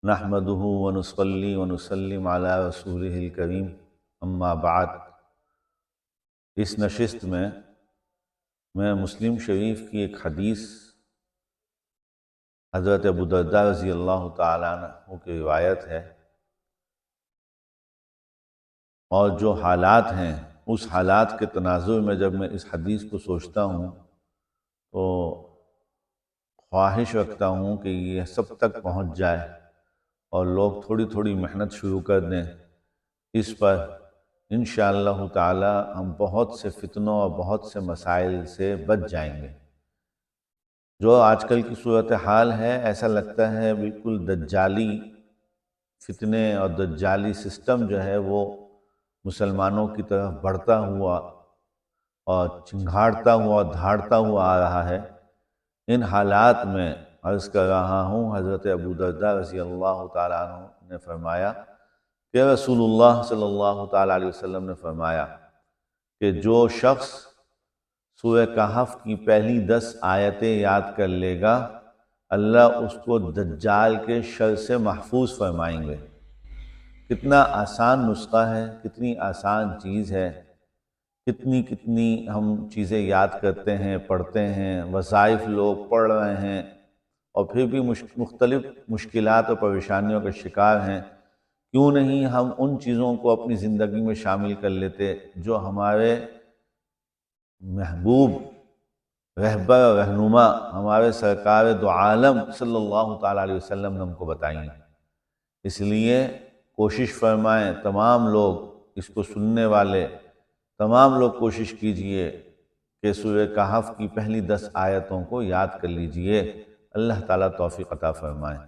نحمده ونصلي ونسلم على رسوله الکریم اما بعد۔ اس نشست میں مسلم شریف کی ایک حدیث حضرت ابو درداء رضی اللہ تعالیٰ عنہ کی روایت ہے، اور جو حالات ہیں اس حالات کے تناظر میں جب میں اس حدیث کو سوچتا ہوں تو خواہش رکھتا ہوں کہ یہ سب تک پہنچ جائے اور لوگ تھوڑی تھوڑی محنت شروع کر دیں اس پر۔ انشاءاللہ تعالی ہم بہت سے فتنوں اور بہت سے مسائل سے بچ جائیں گے۔ جو آج کل کی صورتحال ہے، ایسا لگتا ہے بالکل دجالی فتنے اور دجالی سسٹم جو ہے وہ مسلمانوں کی طرف بڑھتا ہوا اور چنگھاڑتا ہوا اور دھاڑتا ہوا آ رہا ہے۔ ان حالات میں عرض کر رہا ہوں، حضرت ابو درداء رضی اللہ تعالیٰ عنہ نے فرمایا کہ رسول اللہ صلی اللہ تعالیٰ علیہ وسلم نے فرمایا کہ جو شخص سورہ کہف کی پہلی 10 آیتیں یاد کر لے گا، اللہ اس کو دجال کے شر سے محفوظ فرمائیں گے۔ کتنا آسان نسخہ ہے، کتنی آسان چیز ہے، کتنی ہم چیزیں یاد کرتے ہیں، پڑھتے ہیں، وظائف لوگ پڑھ رہے ہیں اور پھر بھی مختلف مشکلات اور پریشانیوں کا شکار ہیں۔ کیوں نہیں ہم ان چیزوں کو اپنی زندگی میں شامل کر لیتے جو ہمارے محبوب رہبر رہنما ہمارے سرکار دو عالم صلی اللہ تعالیٰ علیہ وسلم نے ہم کو بتائیں۔ اس لیے کوشش فرمائیں، تمام لوگ اس کو سننے والے تمام لوگ کوشش کیجئے کہ سورہ کہف کی پہلی 10 آیتوں کو یاد کر لیجئے۔ اللہ تعالیٰ توفیق عطا فرمائے۔